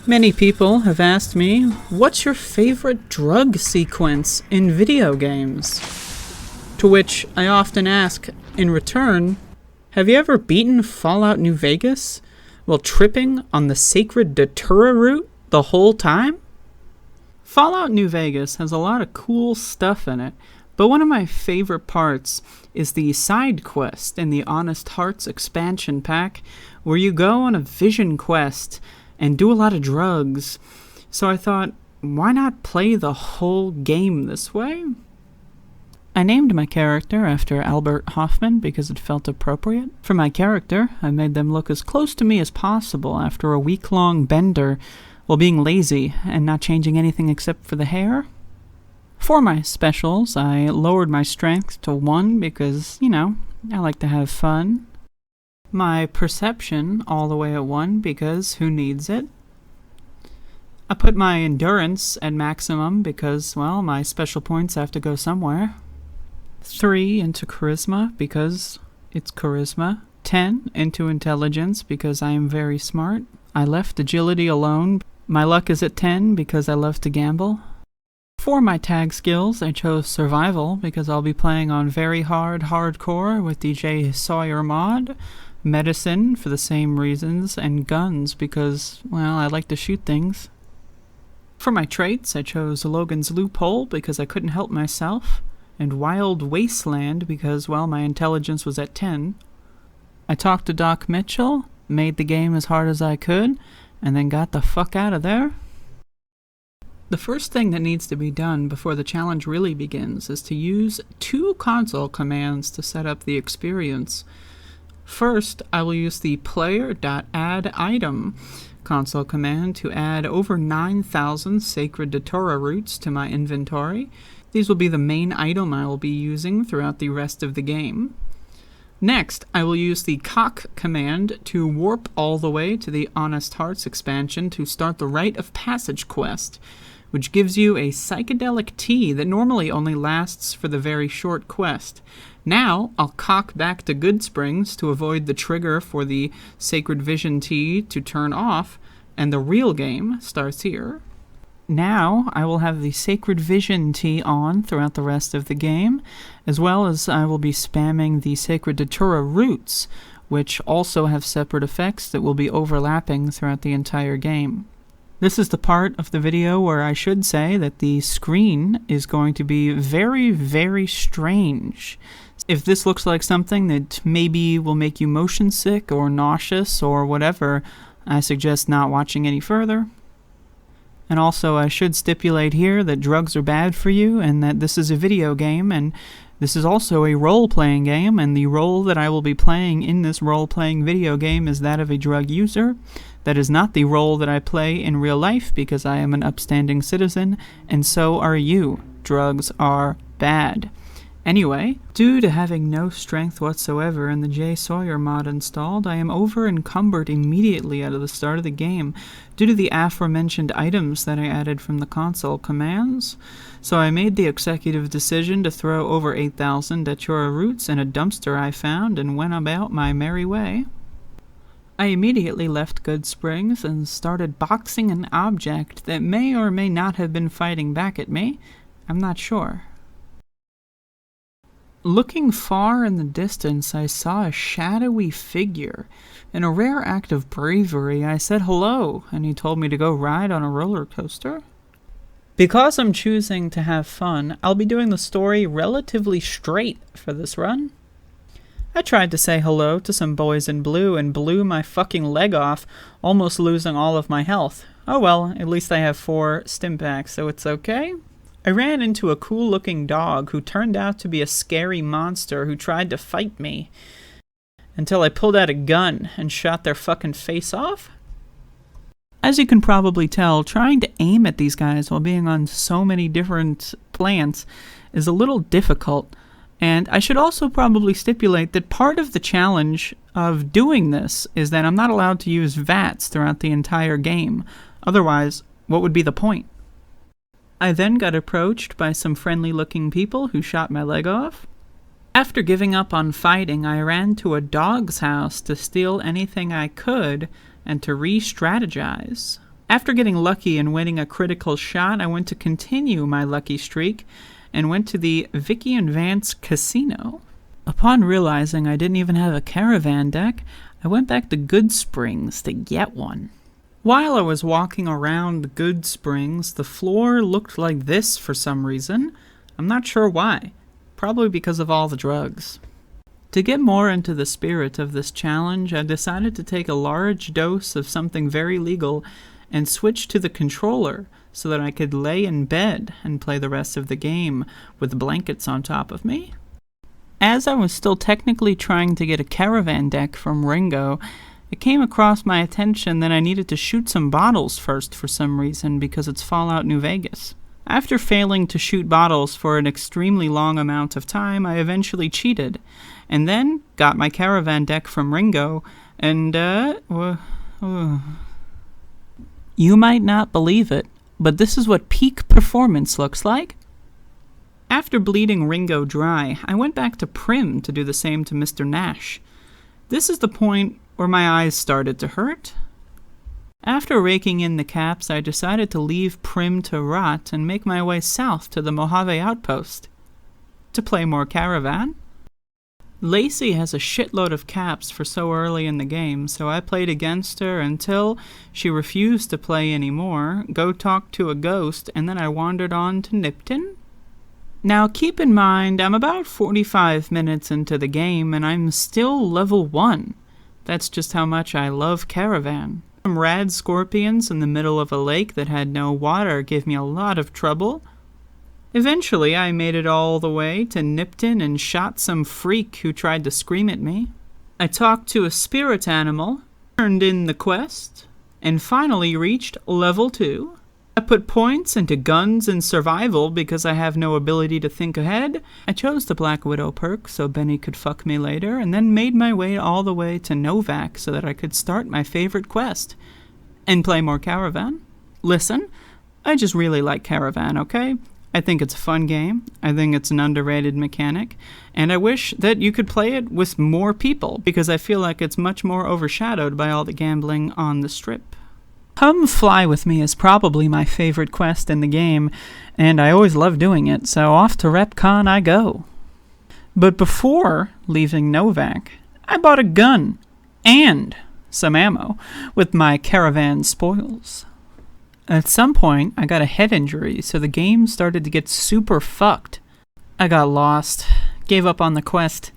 Many people have asked me, what's your favorite drug sequence in video games? To which I often ask, in return, have you ever beaten Fallout New Vegas while tripping on the sacred Datura route the whole time? Fallout New Vegas has a lot of cool stuff in it, but one of my favorite parts is the side quest in the Honest Hearts expansion pack, where you go on a vision quest and do a lot of drugs. So I thought, why not play the whole game this way? I named my character after Albert Hoffman because it felt appropriate. For my character, I made them look as close to me as possible after a week-long bender while being lazy and not changing anything except for the hair. For my specials, I lowered my strength to 1 because, I like to have fun. My perception all the way at 1 because who needs it? I put my endurance at maximum because, my special points have to go somewhere. 3 into charisma because it's charisma. 10 into intelligence because I am very smart. I left agility alone. My luck is at 10 because I love to gamble. For my tag skills, I chose survival because I'll be playing on very hardcore with the J. Sawyer mod. Medicine for the same reasons, and guns because, I like to shoot things. For my traits, I chose Logan's Loophole because I couldn't help myself, and Wild Wasteland because, my intelligence was at 10. I talked to Doc Mitchell, made the game as hard as I could, and then got the fuck out of there. The first thing that needs to be done before the challenge really begins is to use 2 console commands to set up the experience. First, I will use the player.addItem console command to add over 9,000 sacred Datura roots to my inventory. These will be the main item I will be using throughout the rest of the game. Next, I will use the cock command to warp all the way to the Honest Hearts expansion to start the Rite of Passage quest, which gives you a psychedelic tea that normally only lasts for the very short quest. Now, I'll cock back to Goodsprings to avoid the trigger for the Sacred Vision tea to turn off, and the real game starts here. Now, I will have the Sacred Vision tea on throughout the rest of the game, as well as I will be spamming the Sacred Datura roots, which also have separate effects that will be overlapping throughout the entire game. This is the part of the video where I should say that the screen is going to be very, very strange. If this looks like something that maybe will make you motion sick or nauseous or whatever, I suggest not watching any further. And also, I should stipulate here that drugs are bad for you and that this is a video game, and this is also a role-playing game, and the role that I will be playing in this role-playing video game is that of a drug user. That is not the role that I play in real life because I am an upstanding citizen, and so are you. Drugs are bad. Anyway, due to having no strength whatsoever and the J. Sawyer mod installed, I am over-encumbered immediately out of the start of the game due to the aforementioned items that I added from the console commands. So I made the executive decision to throw over 8,000 Datura roots in a dumpster I found and went about my merry way. I immediately left Goodsprings and started boxing an object that may or may not have been fighting back at me. I'm not sure. Looking far in the distance, I saw a shadowy figure. In a rare act of bravery, I said hello, and he told me to go ride on a roller coaster. Because I'm choosing to have fun, I'll be doing the story relatively straight for this run. I tried to say hello to some boys in blue and blew my fucking leg off, almost losing all of my health. Oh well, at least I have 4 stim packs, so it's okay. I ran into a cool-looking dog who turned out to be a scary monster who tried to fight me, until I pulled out a gun and shot their fucking face off. As you can probably tell, trying to aim at these guys while being on so many different plants is a little difficult. And I should also probably stipulate that part of the challenge of doing this is that I'm not allowed to use VATS throughout the entire game. Otherwise, what would be the point? I then got approached by some friendly-looking people who shot my leg off. After giving up on fighting, I ran to a dog's house to steal anything I could and to re-strategize. After getting lucky and winning a critical shot, I went to continue my lucky streak and went to the Vicky and Vance Casino. Upon realizing I didn't even have a caravan deck, I went back to Good Springs to get one. While I was walking around Good Springs, the floor looked like this for some reason. I'm not sure why. Probably because of all the drugs. To get more into the spirit of this challenge, I decided to take a large dose of something very legal and switch to the controller so that I could lay in bed and play the rest of the game with blankets on top of me. As I was still technically trying to get a caravan deck from Ringo, it came across my attention that I needed to shoot some bottles first for some reason because it's Fallout New Vegas. After failing to shoot bottles for an extremely long amount of time, I eventually cheated, and then got my caravan deck from Ringo, and You might not believe it, but this is what peak performance looks like. After bleeding Ringo dry, I went back to Prim to do the same to Mr. Nash. This is the point where my eyes started to hurt. After raking in the caps, I decided to leave Prim to rot and make my way south to the Mojave Outpost to play more caravan. Lacey has a shitload of caps for so early in the game, so I played against her until she refused to play anymore, go talk to a ghost, and then I wandered on to Nipton. Now keep in mind, I'm about 45 minutes into the game and I'm still level 1. That's just how much I love caravan. Some rad scorpions in the middle of a lake that had no water gave me a lot of trouble. Eventually I made it all the way to Nipton and shot some freak who tried to scream at me. I talked to a spirit animal, turned in the quest, and finally reached level 2. I put points into guns and survival because I have no ability to think ahead. I chose the Black Widow perk so Benny could fuck me later, and then made my way all the way to Novak so that I could start my favorite quest and play more caravan. Listen, I just really like caravan, okay? I think it's a fun game. I think it's an underrated mechanic, and I wish that you could play it with more people because I feel like it's much more overshadowed by all the gambling on the strip. Come Fly With Me is probably my favorite quest in the game, and I always love doing it, so off to RepCon I go. But before leaving Novak, I bought a gun and some ammo with my caravan spoils. At some point, I got a head injury, so the game started to get super fucked. I got lost, gave up on the quest,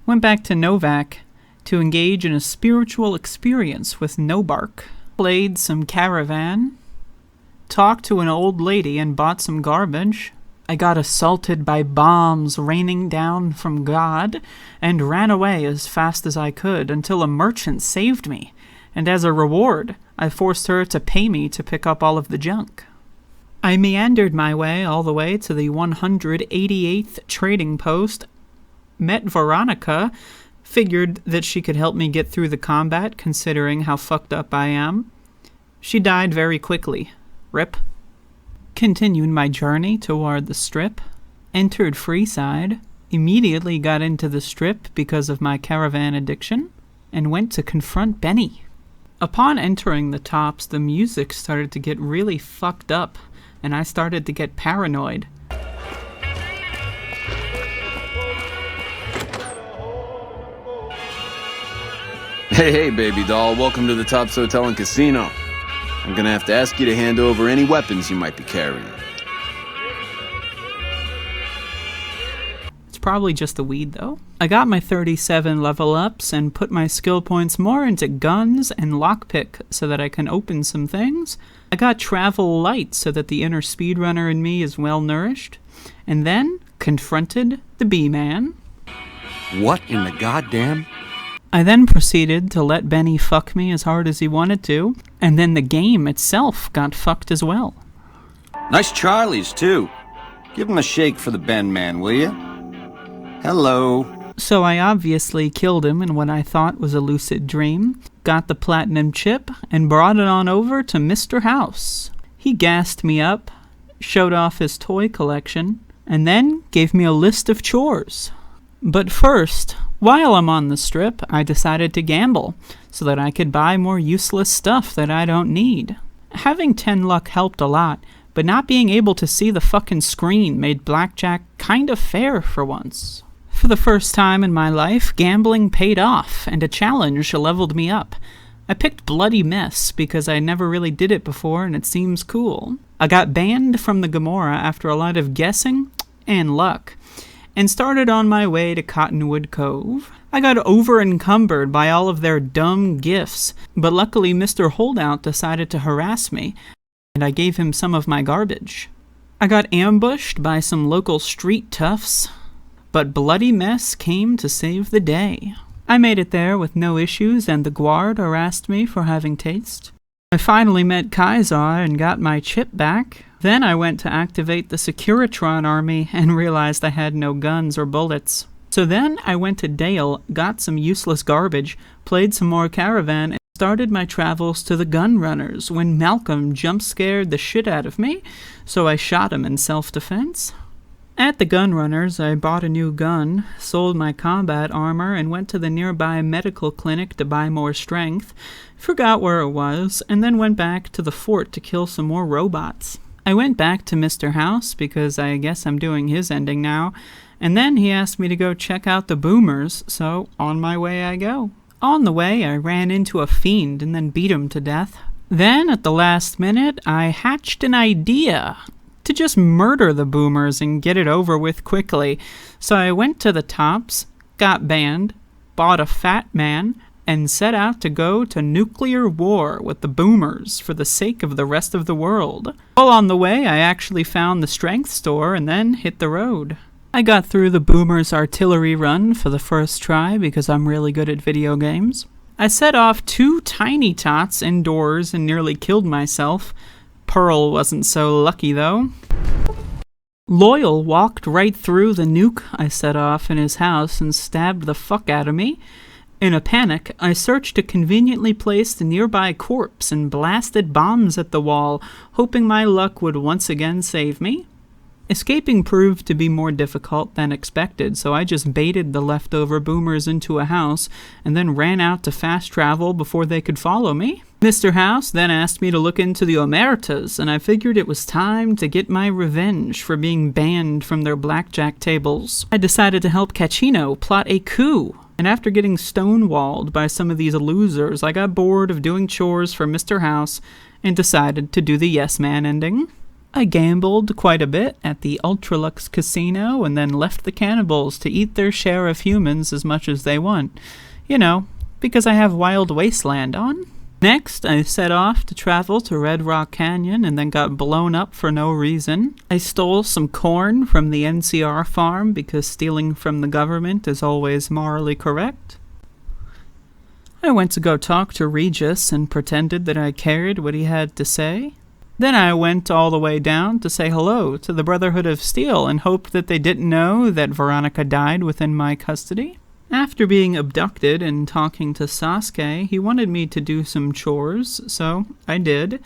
went back to Novak to engage in a spiritual experience with Nobark. Played some caravan, talked to an old lady and bought some garbage. I got assaulted by bombs raining down from God and ran away as fast as I could until a merchant saved me, and as a reward, I forced her to pay me to pick up all of the junk. I meandered my way all the way to the 188th trading post, met Veronica, figured that she could help me get through the combat considering how fucked up I am. She died very quickly. Rip. Continued my journey toward the strip, entered Freeside, immediately got into the strip because of my caravan addiction, and went to confront Benny. Upon entering the tops, the music started to get really fucked up, and I started to get paranoid. Hey, baby doll, welcome to the Tops Hotel and Casino. I'm gonna have to ask you to hand over any weapons you might be carrying. It's probably just the weed, though. I got my 37 level ups and put my skill points more into guns and lockpick so that I can open some things. I got travel light so that the inner speedrunner in me is well nourished. And then confronted the B-Man. What in the goddamn? I then proceeded to let Benny fuck me as hard as he wanted to, and then the game itself got fucked as well. Nice Charlies, too. Give him a shake for the Ben man, will you? Hello. So I obviously killed him in what I thought was a lucid dream, got the platinum chip, and brought it on over to Mr. House. He gassed me up, showed off his toy collection, and then gave me a list of chores. But first, while I'm on the strip, I decided to gamble so that I could buy more useless stuff that I don't need. Having 10 luck helped a lot, but not being able to see the fucking screen made blackjack kind of fair for once. For the first time in my life, gambling paid off, and a challenge leveled me up. I picked Bloody Mess because I never really did it before and it seems cool. I got banned from the Gomorrah after a lot of guessing and luck, and started on my way to Cottonwood Cove. I got over-encumbered by all of their dumb gifts, but luckily Mr. Holdout decided to harass me, and I gave him some of my garbage. I got ambushed by some local street toughs, but Bloody Mess came to save the day. I made it there with no issues, and the guard harassed me for having taste. I finally met Kaisar and got my chip back. Then I went to activate the Securitron army and realized I had no guns or bullets. So then I went to Dale, got some useless garbage, played some more Caravan, and started my travels to the Gunrunners when Malcolm jump-scared the shit out of me, so I shot him in self-defense. At the Gunrunners, I bought a new gun, sold my combat armor, and went to the nearby medical clinic to buy more strength, forgot where it was, and then went back to the fort to kill some more robots. I went back to Mr. House because I guess I'm doing his ending now, and then he asked me to go check out the boomers, so on my way I go. On the way, I ran into a fiend and then beat him to death. Then, at the last minute, I hatched an idea to just murder the boomers and get it over with quickly. So I went to the tops, got banned, bought a fat man, and set out to go to nuclear war with the boomers for the sake of the rest of the world. While on the way, I actually found the strength store and then hit the road. I got through the boomers' artillery run for the first try because I'm really good at video games. I set off 2 tiny tots indoors and nearly killed myself. Pearl wasn't so lucky, though. Loyal walked right through the nuke I set off in his house and stabbed the fuck out of me. In a panic, I searched a conveniently placed nearby corpse and blasted bombs at the wall, hoping my luck would once again save me. Escaping proved to be more difficult than expected, so I just baited the leftover boomers into a house and then ran out to fast travel before they could follow me. Mr. House then asked me to look into the Omertas, and I figured it was time to get my revenge for being banned from their blackjack tables. I decided to help Cacchino plot a coup, and after getting stonewalled by some of these losers, I got bored of doing chores for Mr. House and decided to do the Yes Man ending. I gambled quite a bit at the Ultralux Casino and then left the cannibals to eat their share of humans as much as they want. You know, because I have Wild Wasteland on. Next, I set off to travel to Red Rock Canyon and then got blown up for no reason. I stole some corn from the NCR farm because stealing from the government is always morally correct. I went to go talk to Regis and pretended that I cared what he had to say. Then I went all the way down to say hello to the Brotherhood of Steel and hoped that they didn't know that Veronica died within my custody. After being abducted and talking to Sasuke, he wanted me to do some chores, so I did.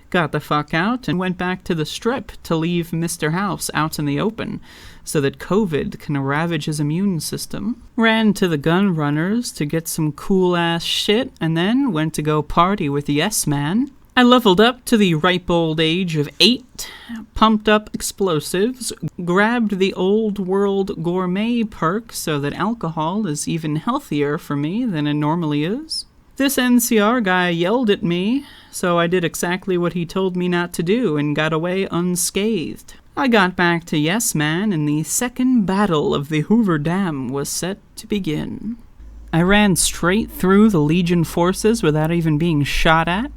Got the fuck out and went back to the strip to leave Mr. House out in the open so that COVID can ravage his immune system. Ran to the gun runners to get some cool-ass shit and then went to go party with Yes Man. I leveled up to the ripe old age of 8, pumped up explosives, grabbed the old world gourmet perk so that alcohol is even healthier for me than it normally is. This NCR guy yelled at me, so I did exactly what he told me not to do and got away unscathed. I got back to Yes Man and the second battle of the Hoover Dam was set to begin. I ran straight through the Legion forces without even being shot at.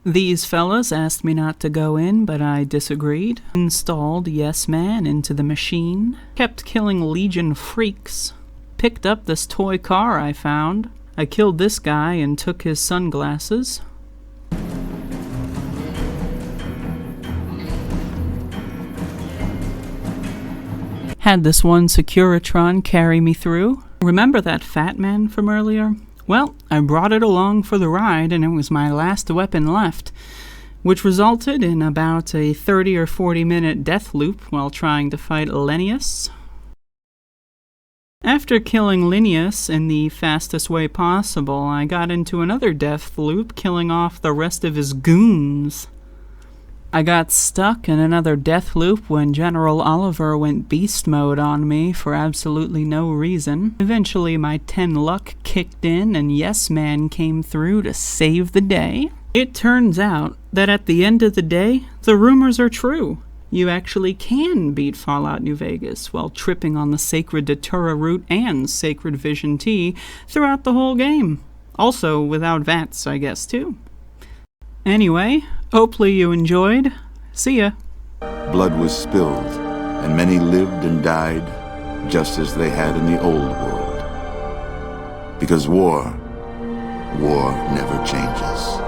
These fellas asked me not to go in, but I disagreed. Installed Yes Man into the machine. Kept killing Legion freaks. Picked up this toy car I found. I killed this guy and took his sunglasses. Had this one Securitron carry me through. Remember that fat man from earlier? Well, I brought it along for the ride, and it was my last weapon left, which resulted in about a 30 or 40 minute death loop while trying to fight Linnaeus. After killing Linnaeus in the fastest way possible, I got into another death loop, killing off the rest of his goons. I got stuck in another death loop when General Oliver went beast mode on me for absolutely no reason. Eventually my 10 luck kicked in and Yes Man came through to save the day. It turns out that at the end of the day, the rumors are true. You actually can beat Fallout New Vegas while tripping on the sacred Datura route and sacred Vision Tea throughout the whole game. Also without VATS, I guess, too. Anyway, hopefully you enjoyed. See ya. Blood was spilled, and many lived and died just as they had in the old world. Because war never changes.